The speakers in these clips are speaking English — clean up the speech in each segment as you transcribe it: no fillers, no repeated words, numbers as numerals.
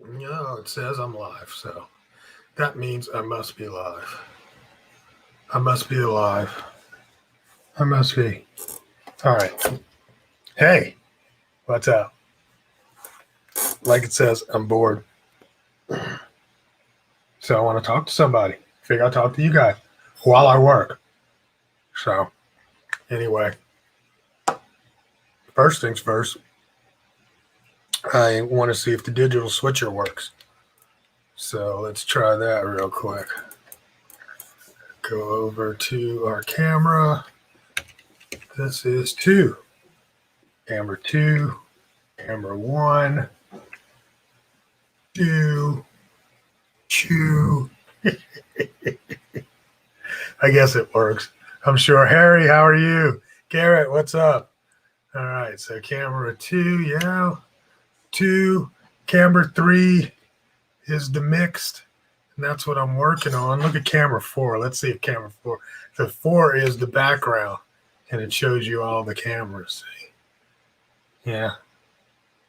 No, it says I'm live, so that means I must be live. I must be alive. I must be. All right. Hey, what's up? Like it says, I'm bored. So I want to talk to somebody. Figure I'll talk to you guys while I work. So, anyway, first things first, I want to see if the digital switcher works. So let's try that real quick. Go over to our camera. This is 2. Camera 2. Camera 1. 2. 2. I guess it works. I'm sure. Harry, how are you? Garrett, what's up? All right, so camera 2, yeah. 2. Camera 3 is the mixed, and that's what I'm working on. Look at camera 4. Let's see if camera 4. The 4 is the background, and it shows you all the cameras. See? Yeah.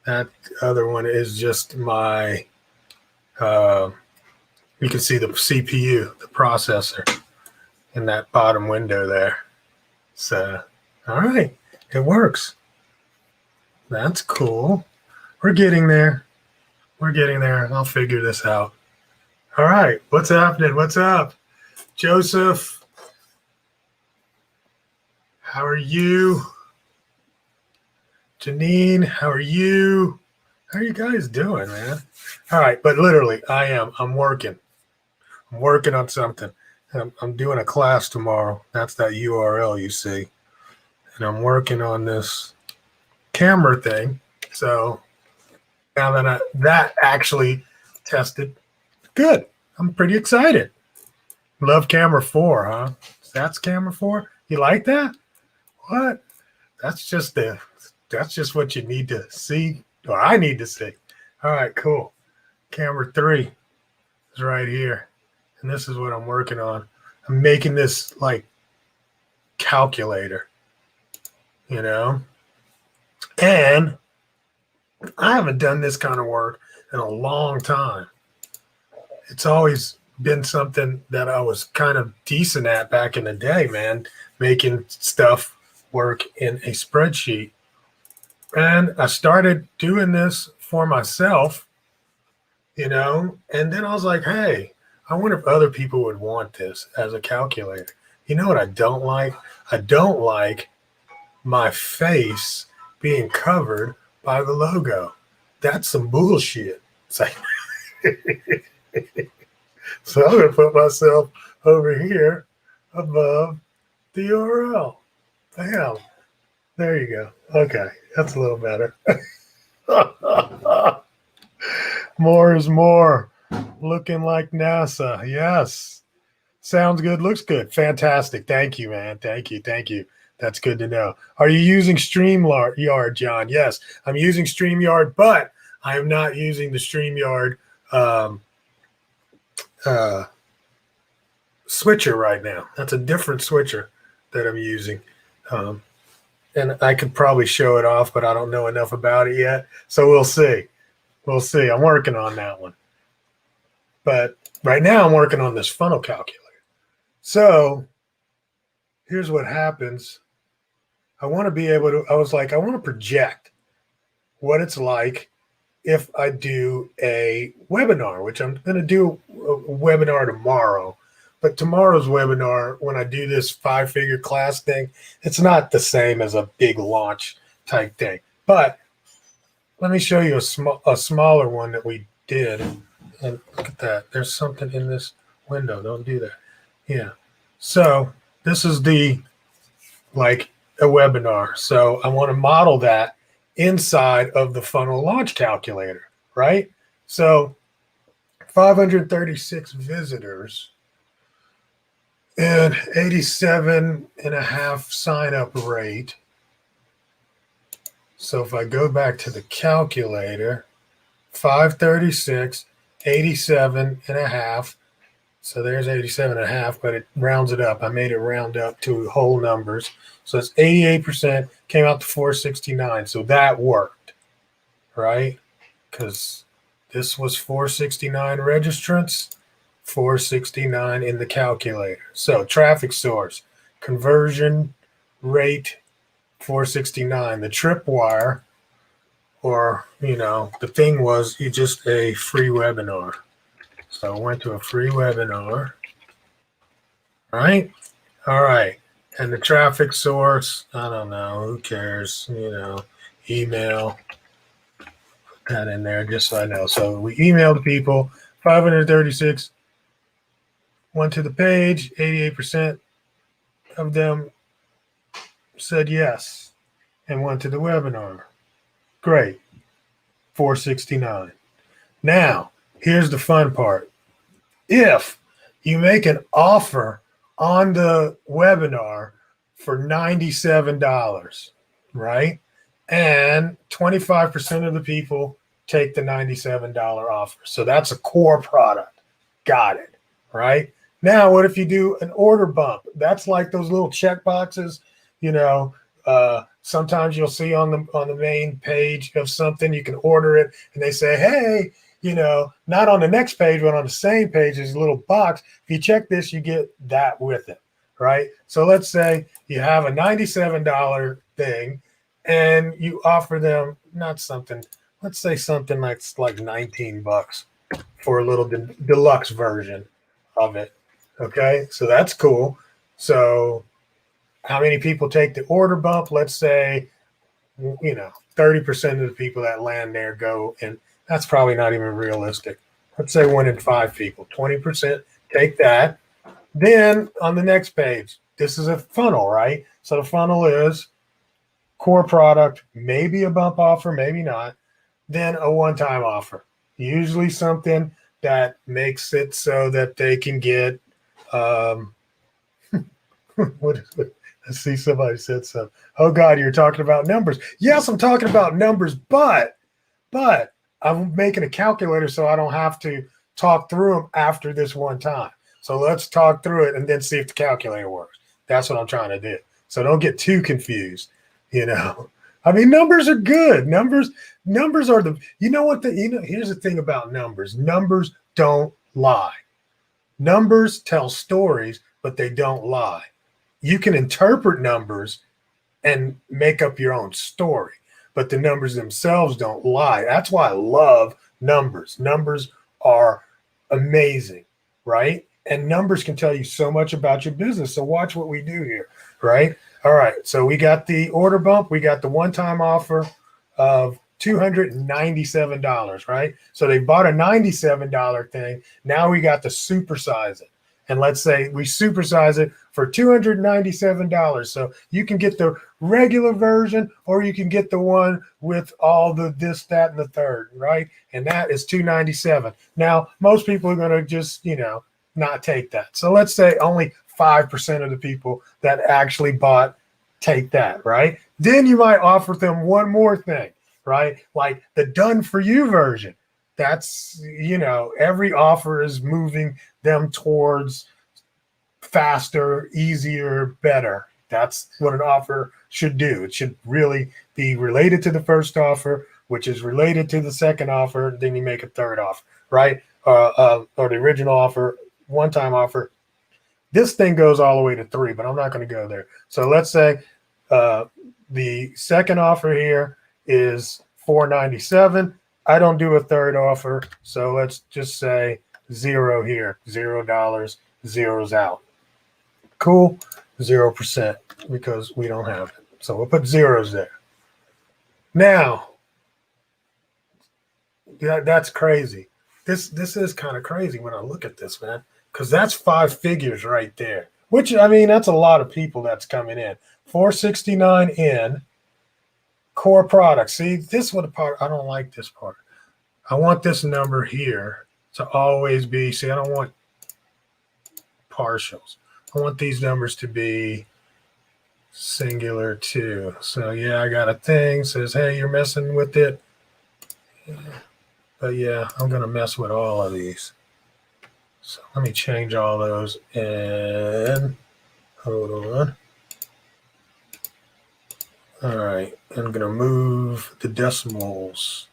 That other one is just my, you can see the CPU, the processor, in that bottom window there. So, all right, it works. That's cool. We're getting there. We're getting there. I'll figure this out. All right, what's happening? What's up? Joseph, how are you? Janine, how are you? How are you guys doing, man? All right, but literally, I'm working. I'm working on something. I'm doing a class tomorrow. That's that URL you see. And I'm working on this camera thing. So now that that actually tested, good. I'm pretty excited. Love camera 4, huh? That's camera 4. You like that? What? That's just what you need to see, or I need to see. All right, cool. Camera 3 is right here. And this is what I'm working on. I'm making this like calculator, you know? And I haven't done this kind of work in a long time. It's always been something that I was kind of decent at back in the day, man, making stuff work in a spreadsheet. And I started doing this for myself, you know, and then I was like, hey, I wonder if other people would want this as a calculator. You know what I don't like? I don't like my face being covered by the logo. That's some bullshit. It's like, so I'm going to put myself over here above the URL. Bam. There you go. Okay. That's a little better. More is more. Looking like NASA. Yes. Sounds good. Looks good. Fantastic. Thank you, man. Thank you. Thank you. That's good to know. Are you using StreamYard, John? Yes, I'm using StreamYard, but I am not using the StreamYard switcher right now. That's a different switcher that I'm using. And I could probably show it off, but I don't know enough about it yet. So we'll see. We'll see. I'm working on that one. But right now I'm working on this funnel calculator. So here's what happens. I want to be able to, I was like, I want to project what it's like if I do a webinar, which I'm going to do a webinar tomorrow. But tomorrow's webinar, when I do this 5-figure class thing, it's not the same as a big launch type thing. But let me show you a smaller one that we did. And look at that. There's something in this window. Don't do that. Yeah. So this is the, like, a webinar. So I want to model that inside of the funnel launch calculator, right? So 536 visitors and 87.5 sign up rate. So if I go back to the calculator, 536, 87.5. So there's 87.5, but it rounds it up. I made it round up to whole numbers. So it's 88%, came out to 469. So that worked, right? Because This was 469 registrants, 469 in the calculator. So traffic source, conversion rate, 469. The tripwire, or, the thing was just a free webinar. So I went to a free webinar, right? All right. And the traffic source, I don't know, who cares, email, put that in there just so I know. So we emailed people, 536 went to the page, 88% of them said yes and went to the webinar. Great, 469. Now, here's the fun part. If you make an offer on the webinar for $97, right? And 25% of the people take the $97 offer. So that's a core product. Got it, right? Now, what if you do an order bump? That's like those little check boxes, sometimes you'll see on the main page of something, you can order it and they say, hey, not on the next page, but on the same page, there's a little box. If you check this, you get that with it, right? So let's say you have a $97 thing and you offer them let's say something like $19 for a little deluxe version of it. Okay, so that's cool. So how many people take the order bump? Let's say, 30% of the people that land there go, and that's probably not even realistic. Let's say 1 in 5 people, 20% take that. Then on the next page, this is a funnel, right? So the funnel is core product, maybe a bump offer, maybe not, then a one-time offer. Usually something that makes it so that they can get, what is it? I see somebody said so. Oh God, you're talking about numbers. Yes, I'm talking about numbers, but I'm making a calculator so I don't have to talk through them after this one time. So let's talk through it and then see if the calculator works. That's what I'm trying to do. So don't get too confused. I mean, numbers are good. Numbers are here's the thing about numbers. Numbers don't lie. Numbers tell stories, but they don't lie. You can interpret numbers and make up your own story, but the numbers themselves don't lie. That's why I love numbers. Numbers are amazing, right? And numbers can tell you so much about your business. So watch what we do here, right? All right. So we got the order bump. We got the one-time offer of $297, right? So they bought a $97 thing. Now we got to supersize it. And let's say we supersize it for $297. So you can get the regular version or you can get the one with all the this, that, and the third, right? And that is $297. Now, most people are going to just, not take that. So let's say only 5% of the people that actually bought take that, right? Then you might offer them one more thing, right? Like the done for you version. That's, every offer is moving them towards faster, easier, better. That's what an offer should do. It should really be related to the first offer, which is related to the second offer. Then you make a third offer, right? Or the original offer, one-time offer. This thing goes all the way to 3, but I'm not going to go there. So let's say the second offer here is $497. I don't do a third offer, so let's just say 0 here. $0, zeros out. Cool, 0% because we don't have it. So we'll put zeros there. Now, that's crazy. This is kind of crazy when I look at this, man, because that's 5 figures right there. Which, I mean, that's a lot of people that's coming in. 469 in core product. See, this what the part I don't like this part. I want this number here to always be. See, I don't want partials. I want these numbers to be singular too. So yeah, I got a thing says, hey, you're messing with it. But yeah, I'm gonna mess with all of these. So let me change all those and hold on. All right, I'm gonna move the decimals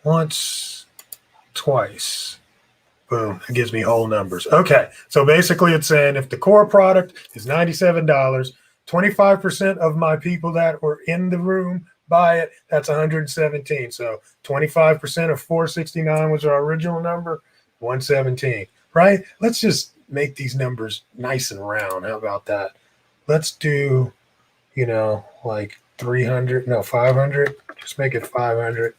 once twice. Boom, it gives me whole numbers. Okay, so basically it's saying if the core product is $97, 25% of my people that were in the room buy it, that's 117. So 25% of 469 was our original number, 117, right? Let's just make these numbers nice and round. How about that? Let's do, like 300, no, 500. Just make it 500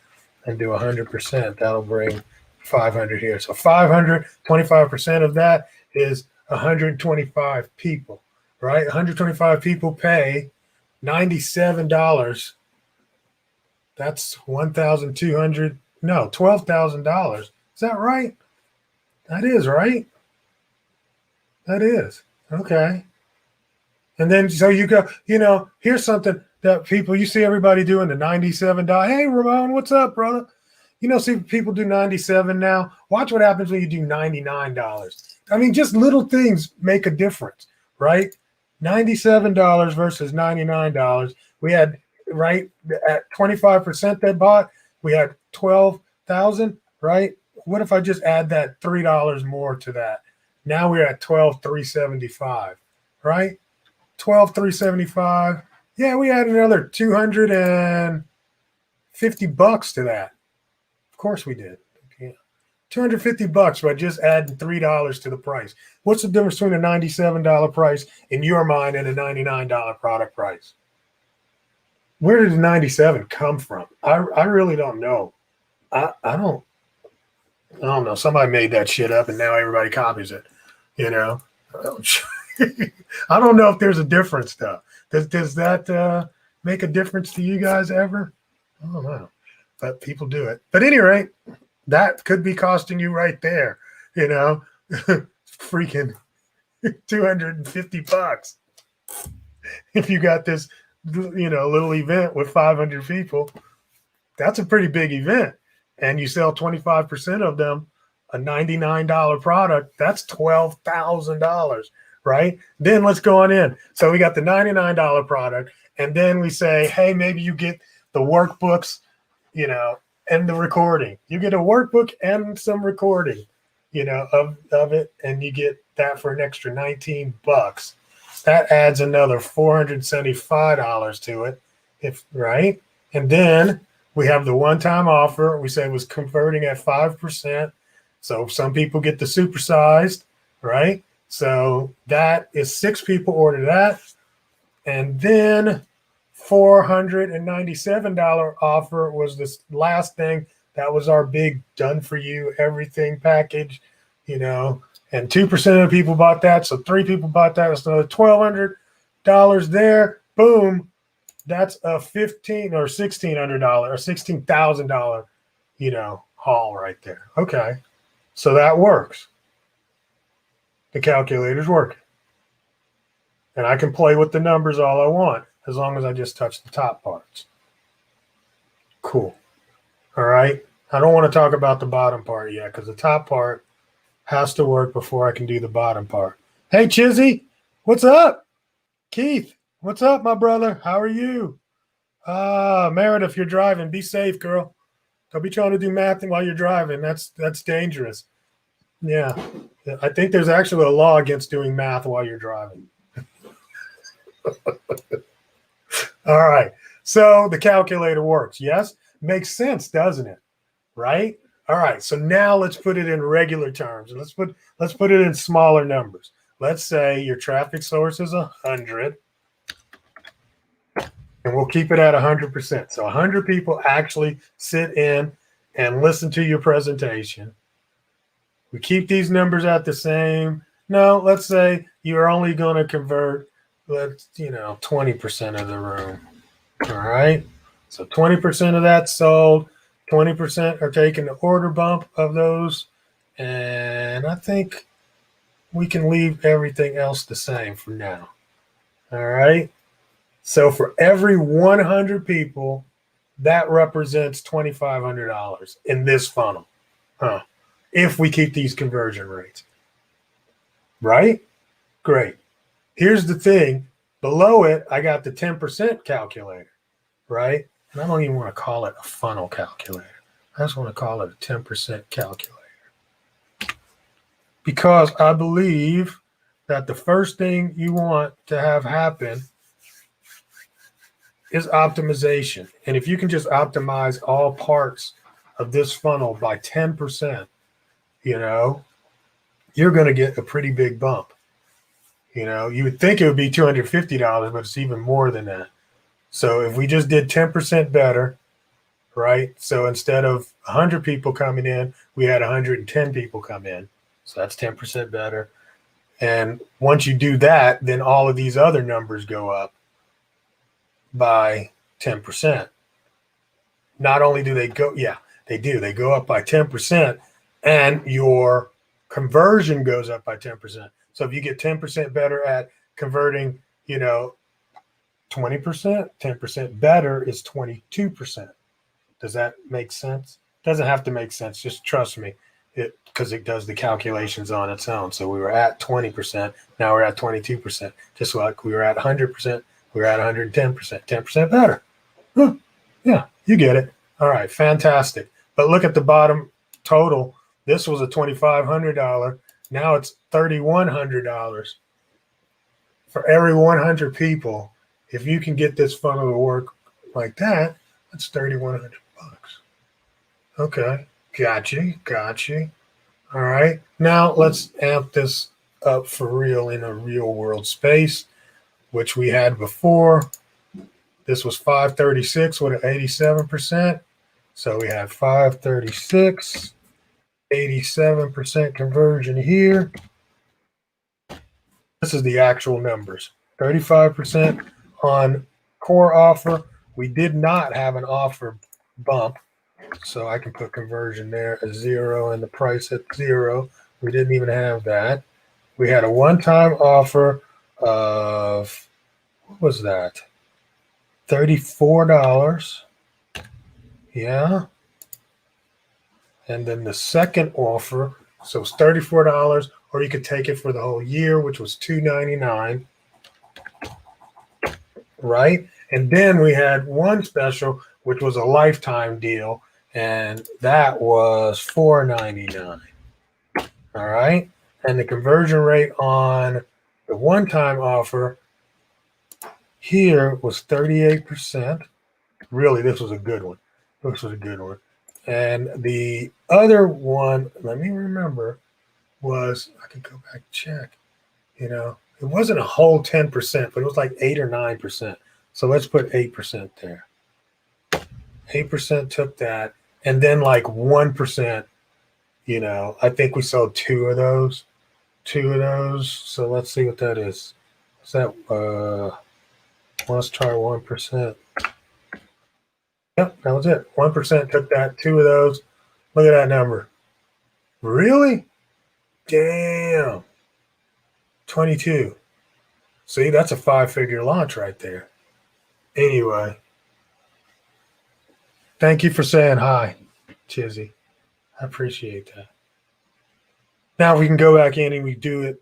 and do 100%. That'll bring 500 here. So 500, 25% of that is 125 people, right? 125 people pay $97. That's $1,200. No, $12,000. Is that right? That is, right? That is. Okay. And then, so you go, here's something that people, you see everybody doing the $97. Hey, Ramon, what's up, brother? See people do 97 now. Watch what happens when you do $99. I mean, just little things make a difference, right? $97 versus $99. We had, right, at 25% that bought, we had 12,000, right? What if I just add that $3 more to that? Now we're at 12,375, right? 12,375. Yeah, we add another $250 to that. Of course we did. Yeah. $250 by just adding $3 to the price. What's the difference between a $97 price in your mind and a $99 product price? Where did the 97 come from? I really don't know. I don't know. Somebody made that shit up and now everybody copies it. I don't know if there's a difference though. Does that make a difference to you guys ever? I don't know. But people do it. But at any rate, that could be costing you right there, freaking $250. If you got this, little event with 500 people, that's a pretty big event. And you sell 25% of them a $99 product, that's $12,000, right? Then let's go on in. So we got the $99 product, and then we say, hey, maybe you get the workbooks, and the recording. You get a workbook and some recording, of it, and you get that for an extra $19. That adds another $475 to it, right? And then we have the one-time offer. We said was converting at 5%. So some people get the supersized, right? So that is 6 people order that. And then $497 offer was this last thing. That was our big done for you everything package, and 2% of the people bought that. So 3 people bought that. That's another $1,200 there. Boom. That's a $1,500 or $1,600 or $16,000, haul right there. Okay. So that works. The calculator's working. And I can play with the numbers all I want as long as I just touch the top parts. Cool. All right. I don't want to talk about the bottom part yet because the top part has to work before I can do the bottom part. Hey, Chizzy, what's up? Keith, what's up, my brother? How are you? Meredith, you're driving. Be safe, girl. Don't be trying to do math while you're driving. That's dangerous. Yeah. I think there's actually a law against doing math while you're driving. All right. So the calculator works. Yes? Makes sense, doesn't it? Right? All right. So now let's put it in regular terms. Let's put it in smaller numbers. Let's say your traffic source is 100. And we'll keep it at 100%. So 100 people actually sit in and listen to your presentation. We keep these numbers at the same. No, let's say you're only going to convert, 20% of the room. All right. So 20% of that sold. 20% are taking the order bump of those. And I think we can leave everything else the same for now. All right. So for every 100 people, that represents $2,500 in this funnel. If we keep these conversion rates. Right? Great. Here's the thing. Below it, I got the 10% calculator. Right? And I don't even want to call it a funnel calculator. I just want to call it a 10% calculator because I believe that the first thing you want to have happen is optimization. And if you can just optimize all parts of this funnel by 10%, you know, you're going to get a pretty big bump. You know, you would think it would be $250, but it's even more than that. So if we just did 10% better, right? So instead of 100 people coming in, we had 110 people come in. So that's 10% better. And once you do that, then all of these other numbers go up by 10%. Not only do they go, yeah, they do. They go up by 10%, and your conversion goes up by 10%. So if you get 10% better at converting, 20%, 10% better is 22%. Does that make sense? Doesn't have to make sense. Just trust me, because it does the calculations on its own. So we were at 20%. Now we're at 22%. Just like we were at 100%. We were at 110%. 10% better. Huh. Yeah, you get it. All right, fantastic. But look at the bottom total. This was a $2,500. Now it's $3,100 for every 100 people. If you can get this funnel to work like that, that's $3,100. Okay, got you. All right, now let's amp this up for real in a real world space, which we had before. This was 536 with an 87%. So we have 536, 87% conversion here. This is the actual numbers. 35% on core offer. We did not have an offer bump. So I can put conversion there at 0 and the price at 0. We didn't even have that. We had a one-time offer of, what was that? $34. Yeah. And then the second offer, so it's $34, or you could take it for the whole year, which was $299. Right? And then we had one special, which was a lifetime deal, and that was $499. All right. And the conversion rate on the one-time offer here was 38%. Really, this was a good one. And the other one, let me remember, was, I could go back and check, it wasn't a whole 10%, but it was like 8 or 9%. So let's put 8% there. 8% took that. And then like 1%, I think we sold two of those. So let's see what that is. Is that, let's try 1%. Yep, that was it. 1% took that, two of those. Look at that number. Really? Damn. 22. See, that's a 5-figure launch right there. Anyway, thank you for saying hi, Chizzy. I appreciate that. Now we can go back in and we do it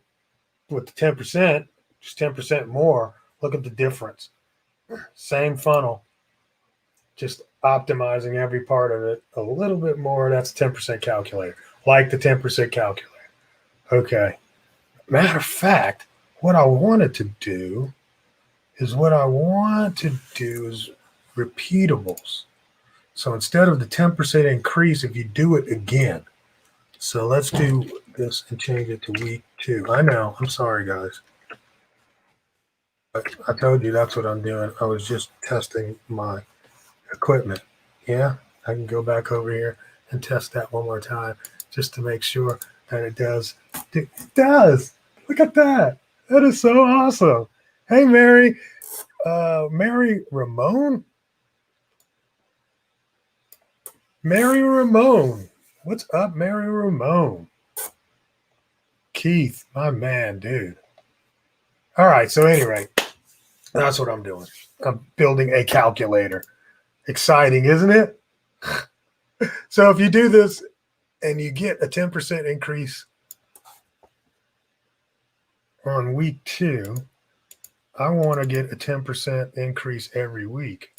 with the 10%, just 10% more. Look at the difference. Same funnel, just optimizing every part of it a little bit more. That's 10% calculator, like the 10% calculator. Okay. Matter of fact, what I wanted to do is repeatables. So instead of the 10% increase, if you do it again. So let's do this and change it to week 2. I know. I'm sorry, guys. I told you that's what I'm doing. I was just testing my equipment. Yeah, I can go back over here and test that one more time just to make sure that it does. It does. Look at that. That is so awesome. Hey, Mary. Mary Ramon? Mary Ramon. What's up, Mary Ramon? Keith, my man, dude. All right, so anyway, that's what I'm doing. I'm building a calculator. Exciting, isn't it? So if you do this and you get a 10% increase on week 2, I want to get a 10% increase every week.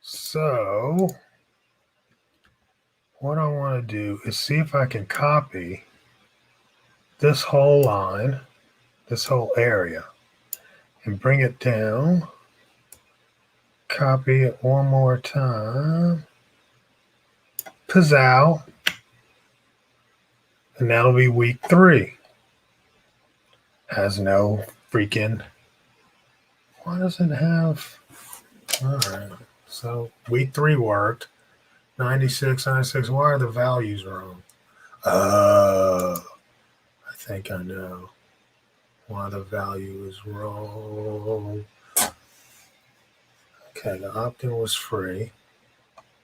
So what I want to do is see if I can copy this whole line, this whole area, and bring it down. Copy it one more time. Pizzow. And that'll be week 3. Has no freaking. Why does it have? All right. So week 3 worked. 96, 96. Why are the values wrong? I think I know why the value is wrong. Okay, the opt-in was free.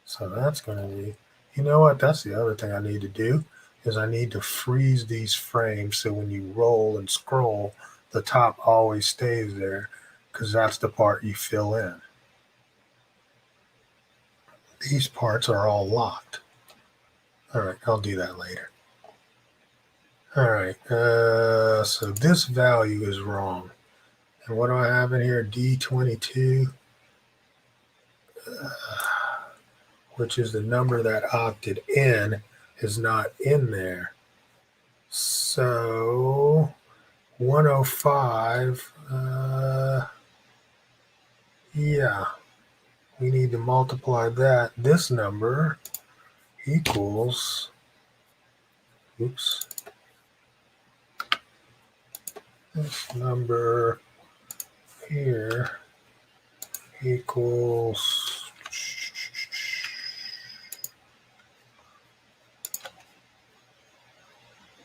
So that's going to be, you know what? That's the other thing I need to do is I need to freeze these frames so when you roll and scroll, the top always stays there because that's the part you fill in. These parts are all locked. All right, I'll do that later. All right, so this value is wrong. And what do I have in here? D22, which is the number that opted in, is not in there. So 105, yeah, we need to multiply that. This number equals, oops, this number here equals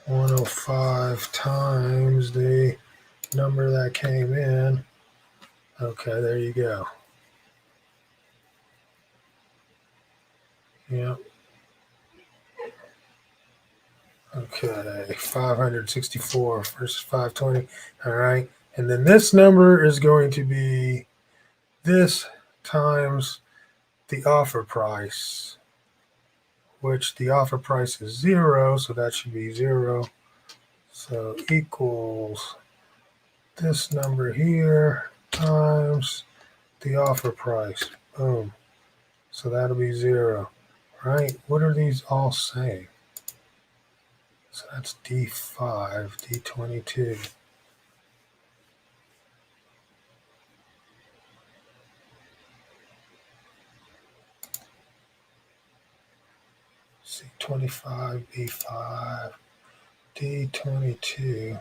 105 times the number that came in. Okay, there you go. Yep. Okay, 564 versus 520. All right. And then this number is going to be this times the offer price, which the offer price is 0. So that should be 0. So equals this number here times the offer price. Boom. So that'll be 0. Right? What are these all saying? So that's D5, D22. C25, B5, D22.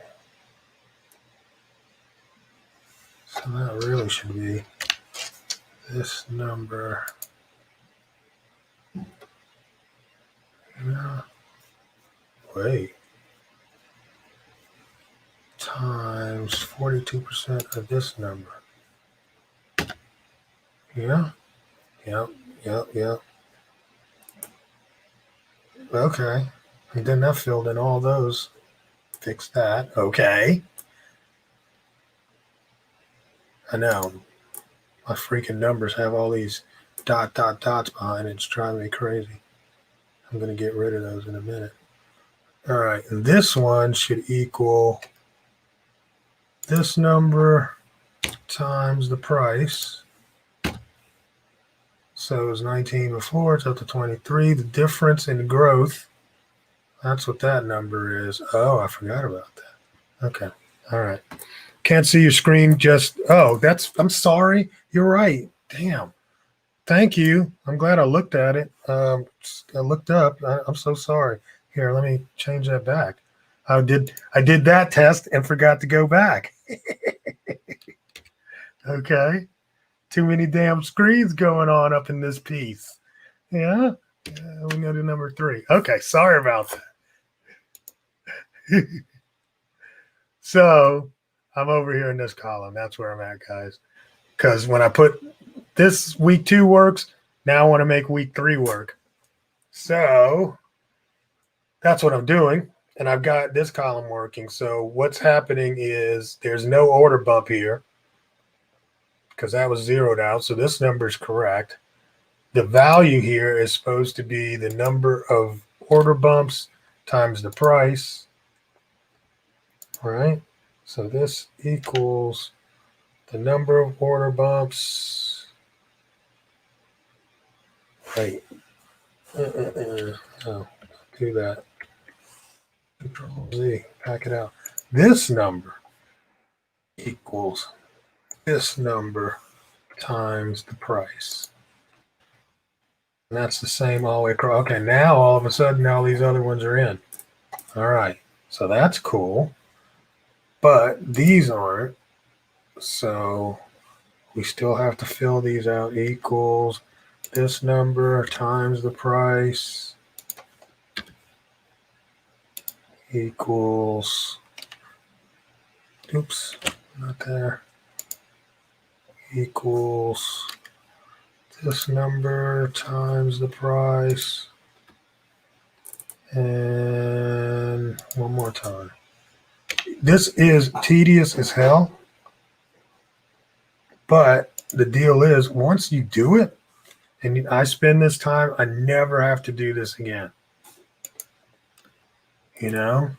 So that really should be this number. Yeah. Wait. Times 42% of this number. Yeah. Yep. Okay. And then that filled in all those. Fix that. Okay. I know. My freaking numbers have all these dots behind it. It's driving me crazy. I'm going to get rid of those in a minute. All right. And this one should equal this number times the price. So it was 19 before. It's up to 23. The difference in growth. That's what that number is. Oh, I forgot about that. Okay. All right. Can't see your screen. I'm sorry. You're right. Damn. Thank you. I'm glad I looked at it. I looked up. I'm so sorry. Here, let me change that back. I did that test and forgot to go back. Okay. Too many damn screens going on up in this piece. Yeah. We go to number 3. Okay. Sorry about that. So I'm over here in this column. That's where I'm at, guys. Because when I put this week 2 works, now I want to make week 3 work. So that's what I'm doing. And I've got this column working. So what's happening is there's no order bump here because that was zeroed out. So this number is correct. The value here is supposed to be the number of order bumps times the price. All right. So this equals the number of order bumps. Right. No, do that. Control Z, pack it out. This number equals this number times the price. And that's the same all the way across. Okay, now all of a sudden, now these other ones are in. All right, so that's cool. But these aren't. So we still have to fill these out. Equals this number times the price equals, oops, not there, equals this number times the price, and one more time. This is tedious as hell, but the deal is once you do it and I spend this time, I never have to do this again. You know,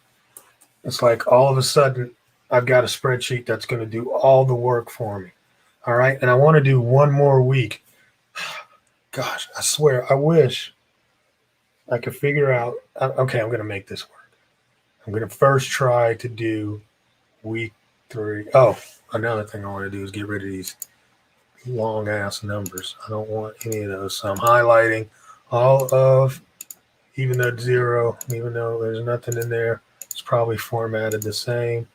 it's like all of a sudden I've got a spreadsheet that's going to do all the work for me. All right. And I want to do one more week. Gosh, I swear, I wish I could figure out. Okay, I'm going to make this work. I'm going to first try to do week 3. Oh, another thing I want to do is get rid of these long ass numbers. I don't want any of those. So I'm highlighting all of, even though it's 0, even though there's nothing in there, it's probably formatted the same.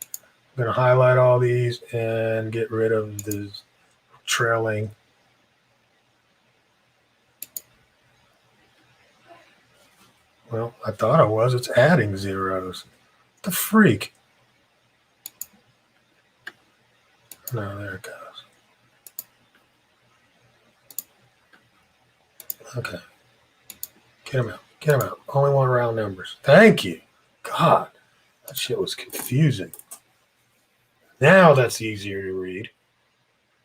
I'm going to highlight all these and get rid of the trailing. Well, I thought I was. It's adding zeros. What the freak? No, there it goes. Okay. Get them out. Get them out. Only want round numbers. Thank you. God, that shit was confusing. Now that's easier to read.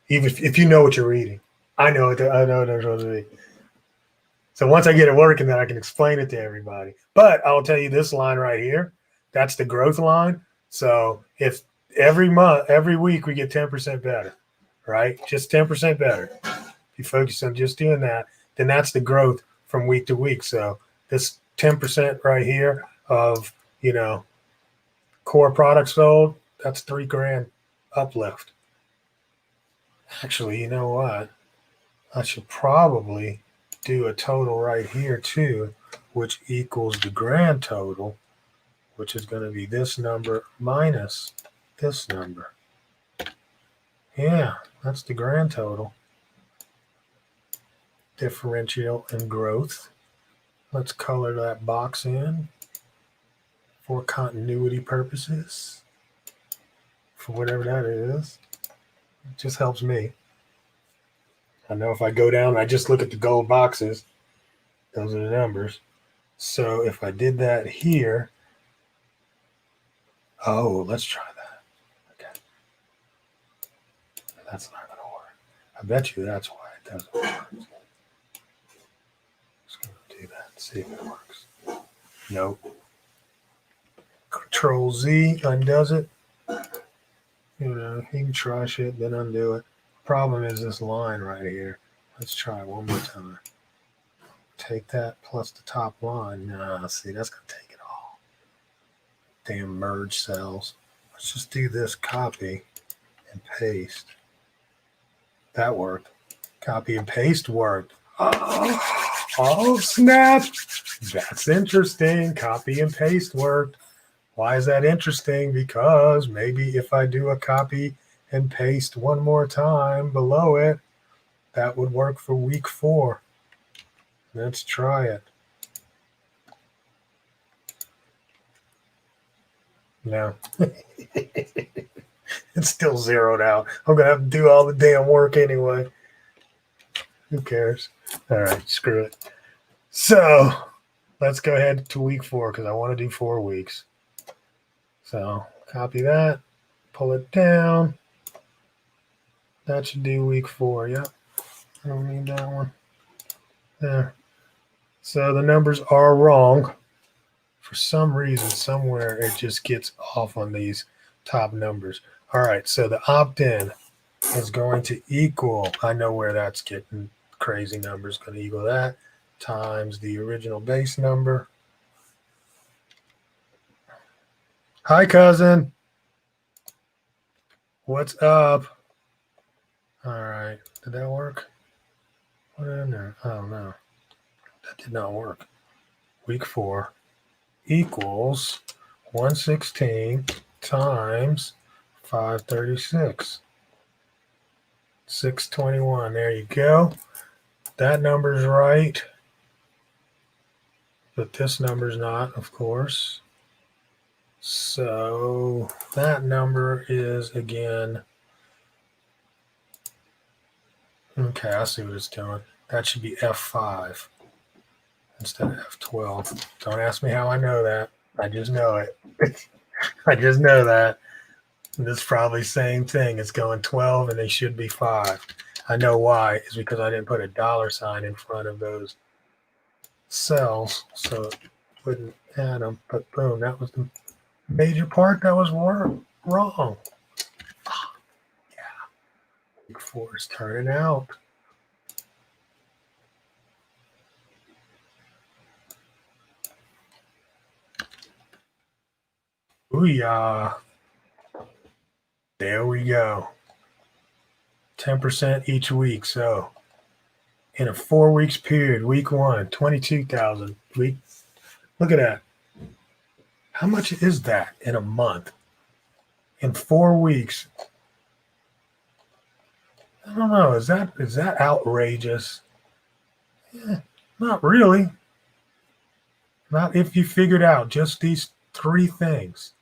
Even if you know what you're reading. I know what they're supposed to be. So once I get it working, then I can explain it to everybody. But I'll tell you this line right here, that's the growth line. So if every week we get 10% better, right? Just 10% better. If you focus on just doing that, then that's the growth from week to week. So this 10% right here of, core products sold, that's $3,000 uplift. Actually, you know what? I should probably do a total right here too, which equals the grand total, which is going to be this number minus this number. Yeah, that's the grand total. Differential and growth. Let's color that box in for continuity purposes, for whatever that is. It just helps me. I know if I go down, I just look at the gold boxes, those are the numbers. So if I did that here, oh, let's try that. Okay. That's not going to work. I bet you that's why it doesn't work. Just going to do that and see if it works. Nope. Control Z undoes it. You can try shit, then undo it. Problem is this line right here. Let's try it one more time. Take that plus the top line. Nah, see, that's going to take it all. Damn merge cells. Let's just do this copy and paste. That worked. Copy and paste worked. Oh, snap. That's interesting. Copy and paste worked. Why is that interesting? Because maybe if I do a copy and paste one more time below it, that would work for week 4. Let's try it. No. It's still zeroed out. I'm going to have to do all the damn work anyway. Who cares? All right, screw it. So let's go ahead to week 4 because I want to do 4 weeks. So copy that, pull it down. That should do week 4. Yep. I don't need that one. There. So the numbers are wrong. For some reason, somewhere it just gets off on these top numbers. All right. So the opt-in is going to equal, I know where that's getting crazy numbers, going to equal that times the original base number. Hi, cousin. What's up? All right. Did that work? What in there? Oh, no. That did not work. Week 4 equals 116 times 536. 621. There you go. That number's right. But this number's not, of course. So that number is, again, okay, I see what it's doing. That should be F5 instead of F12. Don't ask me how I know that. I just know it. I just know that. And this is probably the same thing. It's going 12 and they should be 5. I know why. It's because I didn't put a $sign in front of those cells, so it wouldn't add them. But boom, that was the major part that was wrong. Yeah. Week 4 is turning out. Booyah. There we go. 10% each week. So in a 4 weeks period, week 1, 22,000. Look at that. How much is that in a month? In 4 weeks? I don't know. Is that outrageous? Not really. Not if you figured out just these 3 things.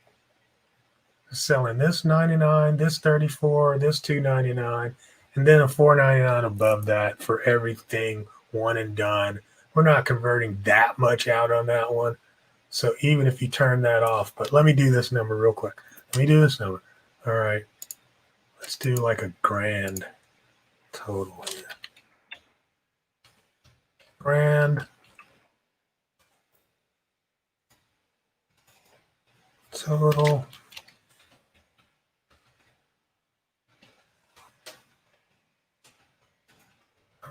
Selling this 99, this 34, this 299, and then a 499 above that for everything one and done. We're not converting that much out on that one. So even if you turn that off, but let me do this number real quick. Let me do this number. All right. Let's do like a grand total here. Grand total.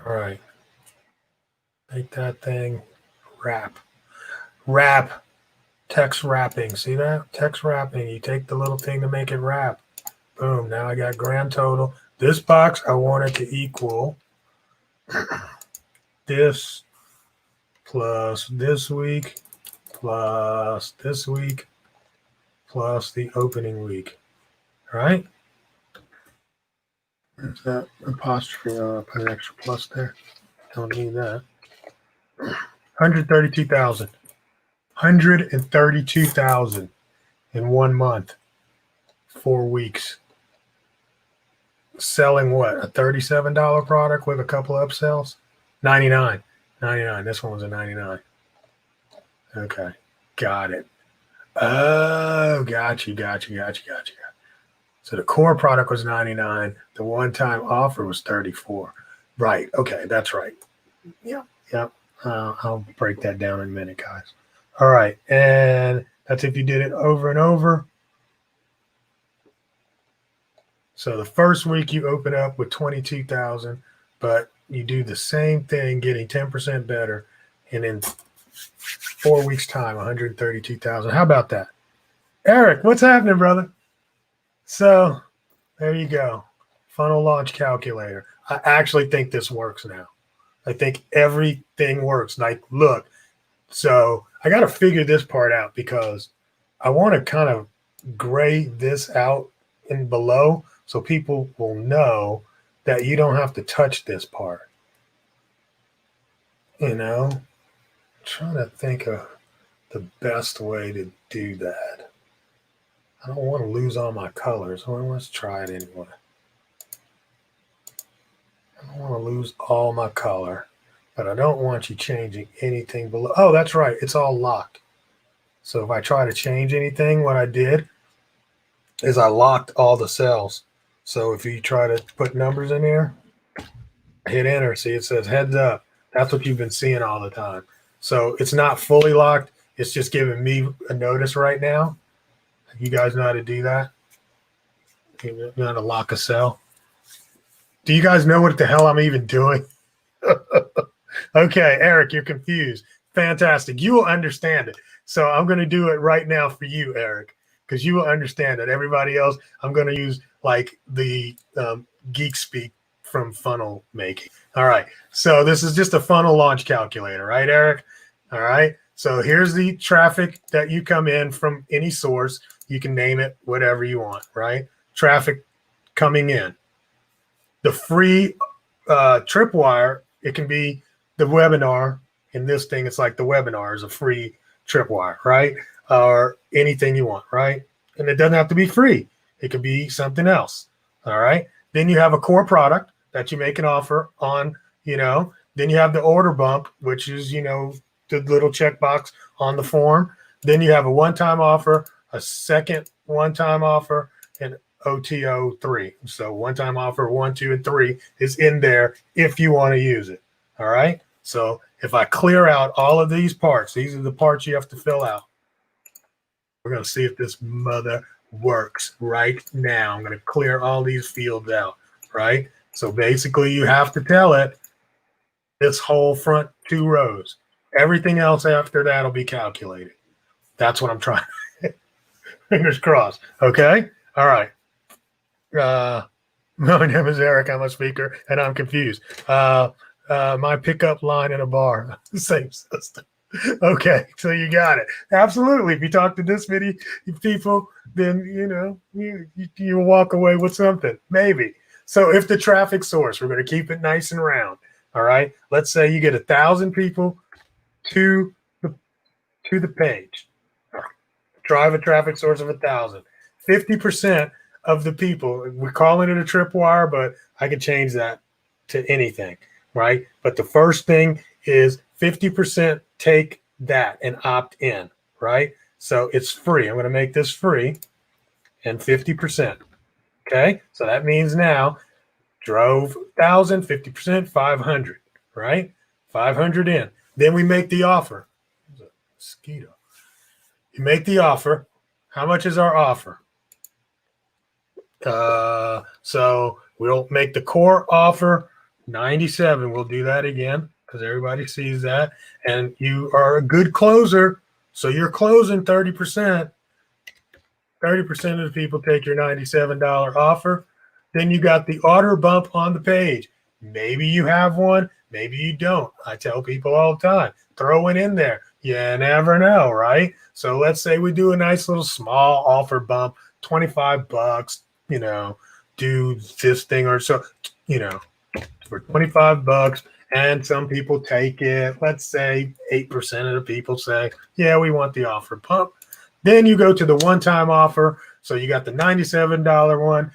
All right. Make that thing wrap. Wrap. Text wrapping. See that? Text wrapping. You take the little thing to make it wrap. Boom. Now I got grand total. This box, I want it to equal this plus this week plus this week plus the opening week. All right? There's that apostrophe. Put an extra plus there. Don't need that. 132,000. 132,000 in 1 month. 4 weeks. Selling what? A $37 product with a couple upsells? 99. 99. This one was a 99. Okay. Got it. Oh, got you. So the core product was 99. The one-time offer was 34. Right. Okay, that's right. Yep. I'll break that down in a minute, guys. All right, and that's if you did it over and over. So the first week you open up with 22,000, but you do the same thing, getting 10% better, and in 4 weeks' time, 132,000. How about that? Eric, what's happening, brother? So there you go. Funnel launch calculator. I actually think this works now. I think everything works. Like, look, so I got to figure this part out because I want to kind of gray this out in below so people will know that you don't have to touch this part. You know, I'm trying to think of the best way to do that. I don't want to lose all my colors. Well, let's try it anyway. I don't want to lose all my color, but I don't want you changing anything below. Oh, that's right. It's all locked. So if I try to change anything, what I did is I locked all the cells. So if you try to put numbers in here, hit enter. See, it says heads up. That's what you've been seeing all the time. So it's not fully locked. It's just giving me a notice right now. You guys know how to do that? You know how to lock a cell? Do you guys know what the hell I'm even doing? Okay, Eric, you're confused. Fantastic. You will understand it. So I'm going to do it right now for you, Eric, because you will understand it. Everybody else, I'm going to use like the geek speak from funnel making. All right. So this is just a funnel launch calculator, right, Eric? All right. So here's the traffic that you come in from any source. You can name it whatever you want, right? Traffic coming in. The free tripwire, it can be the webinar. In this thing, it's like the webinar is a free tripwire, right? Or anything you want, right? And it doesn't have to be free. It could be something else. All right. Then you have a core product that you make an offer on, Then you have the order bump, which is, the little checkbox on the form. Then you have a one-time offer, a second one-time offer, and OTO 3. So one-time offer 1, 2, and 3 is in there if you want to use it. All right. So if I clear out all of these parts, these are the parts you have to fill out. We're going to see if this mother works right now. I'm going to clear all these fields out, right? So basically you have to tell it this whole front 2 rows. Everything else after that will be calculated. That's what I'm trying. Fingers crossed. Okay. All right. My name is Eric. I'm a speaker, and I'm confused. My pickup line in a bar. Same system. Okay, so you got it. Absolutely. If you talk to this many people, then you walk away with something. Maybe. So if the traffic source, we're going to keep it nice and round. All right. Let's say you get 1,000 people to the page. Drive a traffic source of 1,000. 50% of the people, we're calling it a tripwire, but I can change that to anything, right? But the first thing is 50% take that and opt in, right? So it's free. I'm going to make this free and 50%. Okay. So that means now drove 1,000, 50%, 500, right? 500 in. Then we make the offer. There's a mosquito. You make the offer. How much is our offer? So we'll make the core offer 97. We'll do that again because everybody sees that. And you are a good closer. So you're closing 30%. 30% of the people take your $97 offer. Then you got the order bump on the page. Maybe you have one. Maybe you don't. I tell people all the time, throw it in there. You never know, right? So let's say we do a nice little small offer bump, $25, do this thing or so, for $25, and some people take it. Let's say 8% of the people say, yeah, we want the offer bump. Then you go to the one-time offer. So you got the $97 one.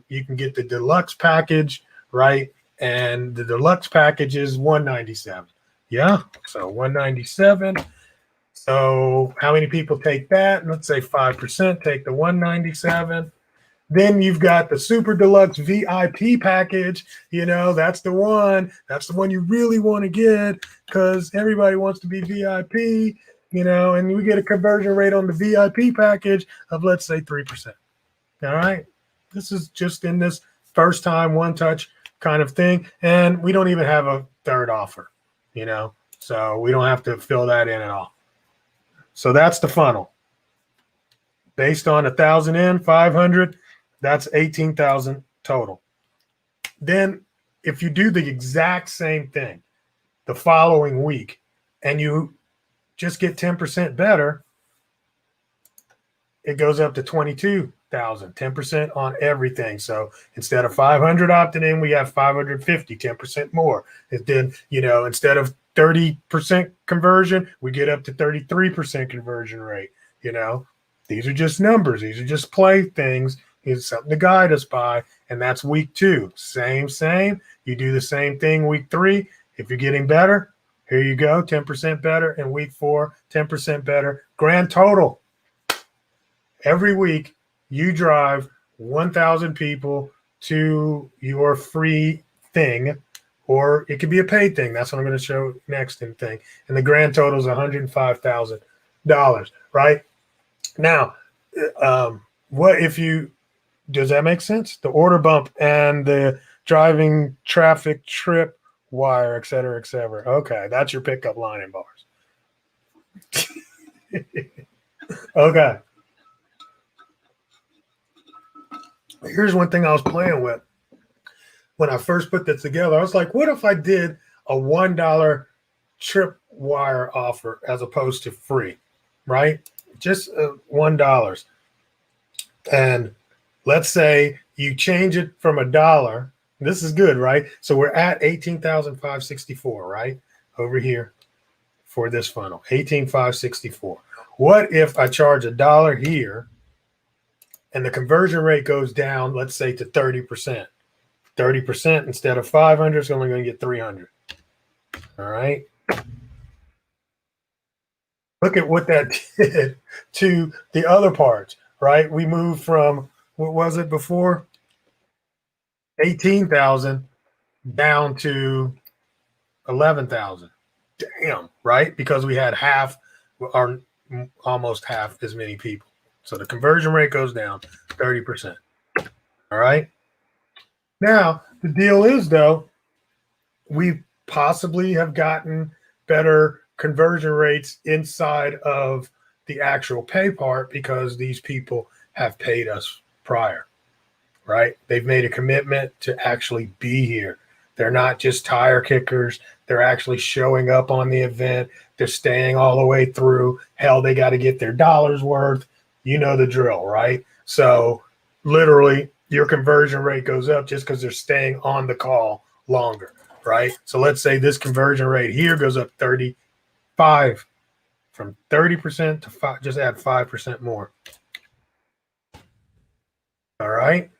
You can get the deluxe package, right? And the deluxe package is $197. Yeah, so $197. So how many people take that? Let's say 5% take the $197. Then you've got the super deluxe VIP package. That's the one. That's the one you really want to get because everybody wants to be VIP, and we get a conversion rate on the VIP package of, let's say, 3%. All right. This is just in this first time, one touch kind of thing. And we don't even have a third offer, so we don't have to fill that in at all. So that's the funnel. Based on 1,000 in, 500, that's 18,000 total. Then if you do the exact same thing the following week and you just get 10% better, it goes up to 22,000, 10% on everything. So instead of 500 opting in, we have 550, 10% more. And then, instead of 30% conversion, we get up to 33% conversion rate. These are just numbers. These are just play things. It's something to guide us by. And that's week 2. Same. You do the same thing week 3. If you're getting better, here you go, 10% better. And week 4, 10% better. Grand total. Every week, you drive 1,000 people to your free thing, or it could be a paid thing. That's what I'm going to show next in thing. And the grand total is $105,000, right? Now, does that make sense? The order bump and the driving traffic trip wire, et cetera, et cetera. Okay, that's your pickup line in bars. Okay. Here's one thing I was playing with when I first put this together. I was like, what if I did a $1 tripwire offer as opposed to free, right? Just $1. And let's say you change it from $1. This is good, right? So we're at 18,564, right? Over here for this funnel, 18,564. What if I charge $1 here and the conversion rate goes down, let's say to 30%? 30% instead of 500 is only going to get 300. All right. Look at what that did to the other parts, right? We moved from, what was it before? 18,000 down to 11,000. Damn, right? Because we had half, or almost half as many people. So the conversion rate goes down 30%. All right. Now, the deal is, though, we possibly have gotten better conversion rates inside of the actual pay part because these people have paid us prior, right? They've made a commitment to actually be here. They're not just tire kickers. They're actually showing up on the event. They're staying all the way through. Hell, they got to get their dollar's worth. You know the drill, right? So literally your conversion rate goes up just because they're staying on the call longer, right? So let's say this conversion rate here goes up 35, from 30% to 5, just add 5% more. All right.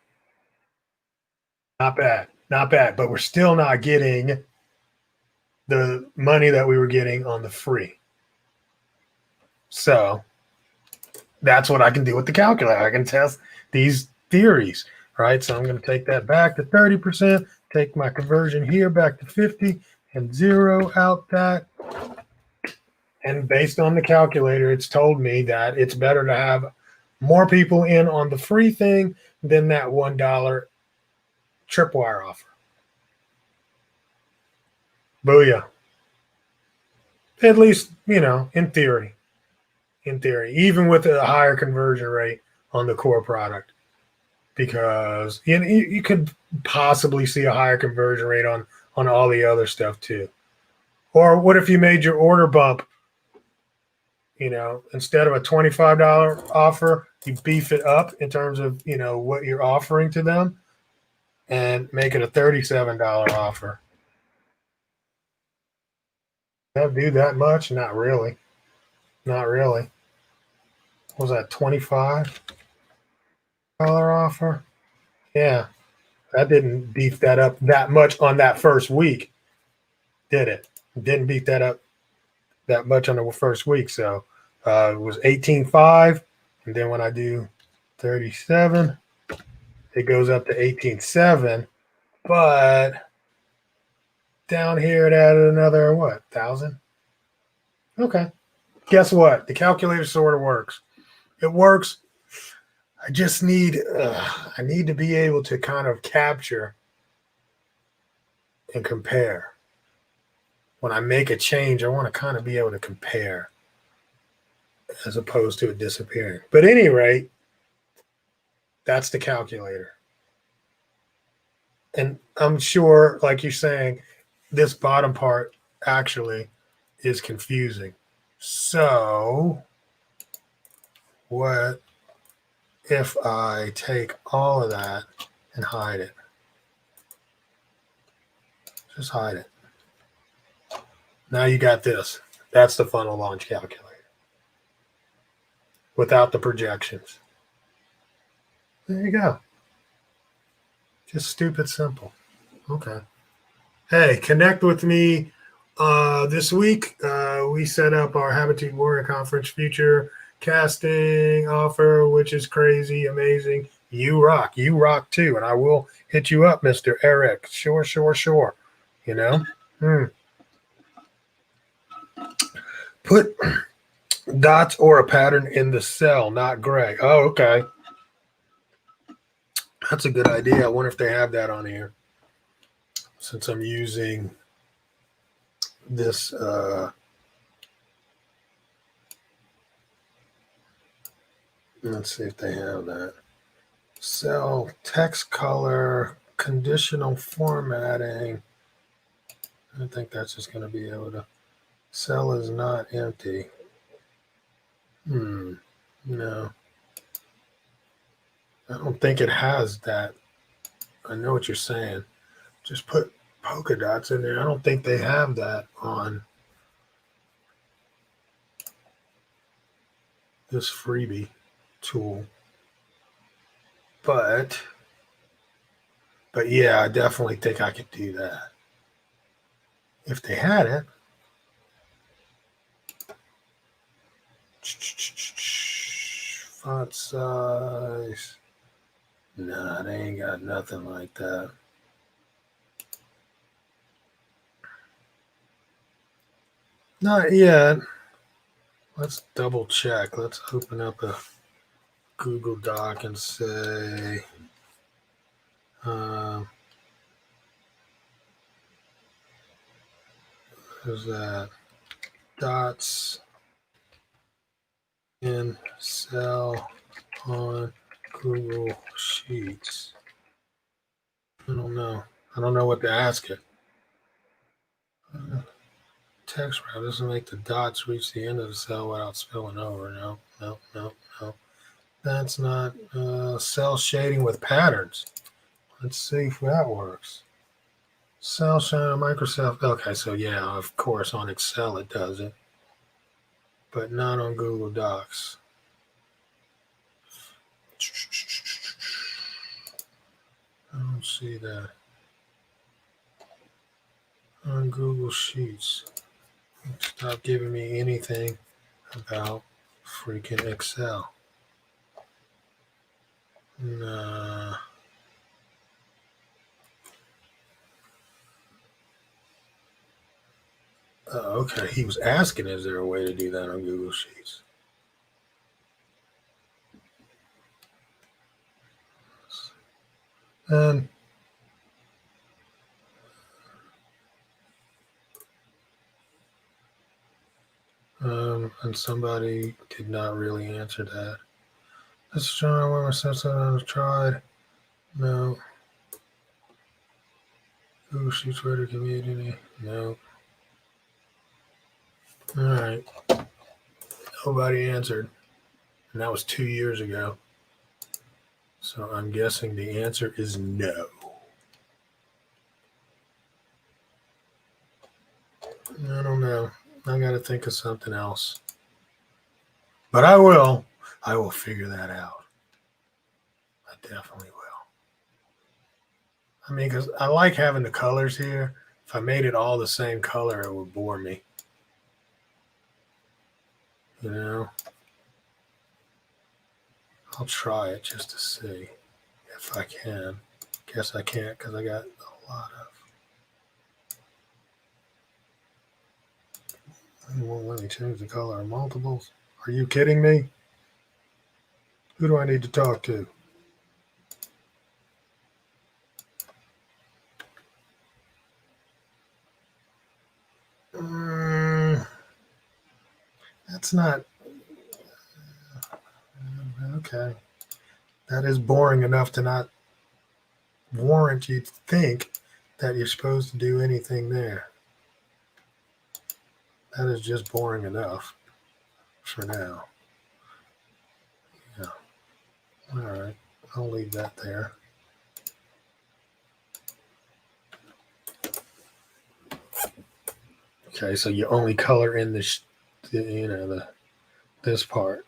Not bad. Not bad. But we're still not getting the money that we were getting on the free. So that's what I can do with the calculator. I can test these theories, right? So I'm going to take that back to 30%, take my conversion here back to 50, and zero out that. And based on the calculator, it's told me that it's better to have more people in on the free thing than that $1 tripwire offer. Booyah. At least, in theory. In theory, even with a higher conversion rate on the core product, because you could possibly see a higher conversion rate on all the other stuff too. Or what if you made your order bump, instead of a $25 offer, you beef it up in terms of, what you're offering to them and make it a $37 offer. That do that much? Not really. Not really. What was that, $25 offer? Yeah. That didn't beef that up that much on that first week, did it? It didn't beef that up that much on the first week. So it was 18.5. And then when I do 37, it goes up to 18.7. But down here, it added another, 1,000? Okay. Guess what? The calculator sort of works. It works. I just need to be able to kind of capture and compare. When I make a change, I want to kind of be able to compare as opposed to it disappearing. But at any rate, that's the calculator. And I'm sure, like you're saying, this bottom part actually is confusing. So what if I take all of that and hide it? Just hide it. Now you got this. That's the funnel launch calculator without the projections. There you go. Just stupid simple. Okay. Hey, connect with me this week. We set up our Habitude Warrior Conference future casting offer, which is crazy, amazing. You rock. You rock too. And I will hit you up, Mr. Eric. Sure. Put dots or a pattern in the cell, not gray. Oh, okay. That's a good idea. I wonder if they have that on here. Since I'm using this let's see if they have that. Cell text color, conditional formatting. I think that's just going to be able to. Cell is not empty. No, I don't think it has that. I know what you're saying. Just put polka dots in there. I don't think they have that on this freebie tool. But yeah, I definitely think I could do that. If they had it. Font size. Nah, they ain't got nothing like that. Not yet. Let's double check. Let's open up a Google Doc and say, who's that? Dots in cell on Google Sheets. I don't know. I don't know what to ask it. Text route doesn't make the dots reach the end of the cell without spilling over. No. That's not cell shading with patterns. Let's see if that works. Cell shading Microsoft. Okay, so yeah, of course on Excel it does it, but not on Google Docs. I don't see that on Google Sheets. Stop giving me anything about freaking Excel. Nah. Oh, okay. He was asking, is there a way to do that on Google Sheets? And somebody did not really answer that. This is John where my sister I've tried. No. Google Sheets Twitter community. No. All right. Nobody answered. And that was 2 years ago. So I'm guessing the answer is no. I don't know. I got to think of something else. But I will. I will figure that out. I definitely will. I mean, because I like having the colors here. If I made it all the same color, it would bore me. You know? I'll try it just to see if I can. Guess I can't because I got a lot of. You won't let me change the color of multiples. Are you kidding me? Who do I need to talk to? That's not. Okay. That is boring enough to not warrant you to think that you're supposed to do anything there. That is just boring enough for now. Yeah. All right. I'll leave that there. Okay, so you only color in this, this part.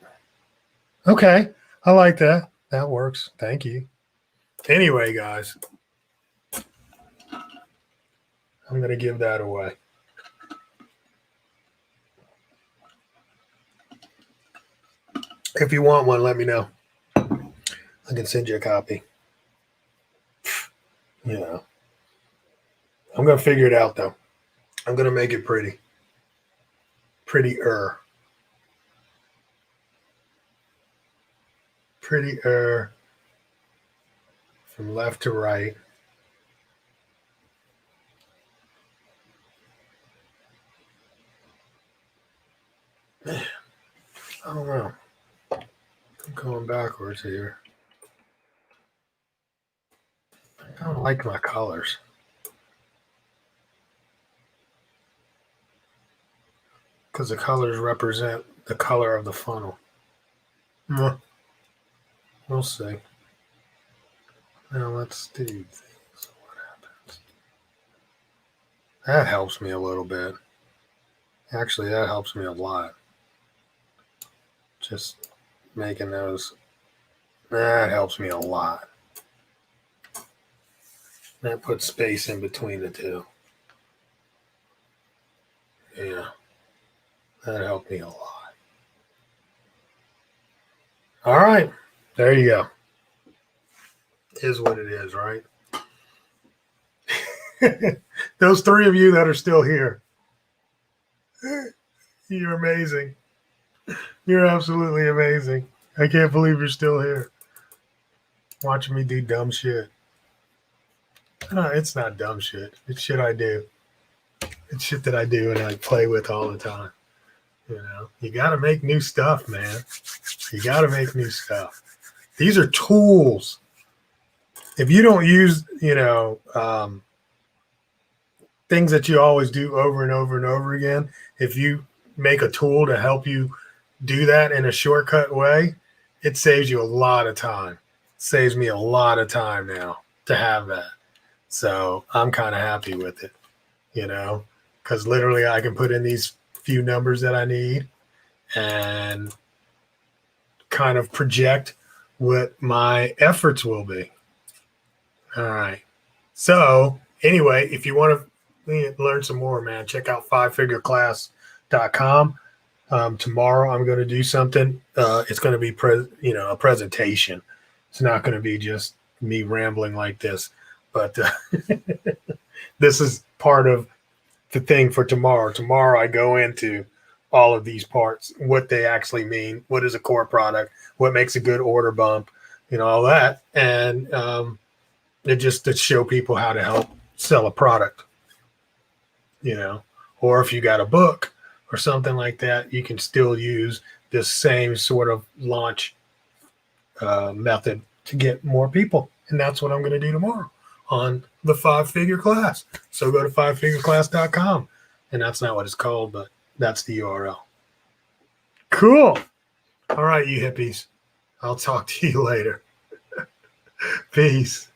Okay, I like that. That works. Thank you. Anyway, guys, I'm going to give that away. If you want one, let me know. I can send you a copy. You know, I'm going to figure it out, though. I'm going to make it pretty. Prettier. Prettier. From left to right. Man, I don't know. I'm going backwards here. I don't like my colors. Because the colors represent the color of the funnel. We'll see. Now let's do things. What happens? That helps me a little bit. Actually, that helps me a lot. Just making those. That helps me a lot. That puts space in between the two. Yeah, that helped me a lot. All right, there you go. Is what it is, right? Those three of you that are still here, you're amazing. You're absolutely amazing. I can't believe you're still here watching me do dumb shit. No, it's not dumb shit. It's shit I do. It's shit that I do and I play with all the time. You know, you got to make new stuff, man. You got to make new stuff. These are tools. If you don't use, things that you always do over and over and over again, if you make a tool to help you do that in a shortcut way, it saves you a lot of time. It saves me a lot of time now to have that. So I'm kind of happy with it, because literally I can put in these few numbers that I need and kind of project what my efforts will be. All right. So anyway, if you want to learn some more, man, check out fivefigureclass.com. Tomorrow I'm going to do something. It's going to be a presentation. It's not going to be just me rambling like this, but this is part of the thing for tomorrow. Tomorrow I go into all of these parts, what they actually mean, what is a core product, what makes a good order bump, all that. And it just to show people how to help sell a product, or if you got a book or something like that, you can still use this same sort of launch method to get more people. And that's what I'm going to do tomorrow on the 5-Figure Class. So go to fivefigureclass.com. And that's not what it's called, but that's the URL. Cool. All right, you hippies. I'll talk to you later. Peace.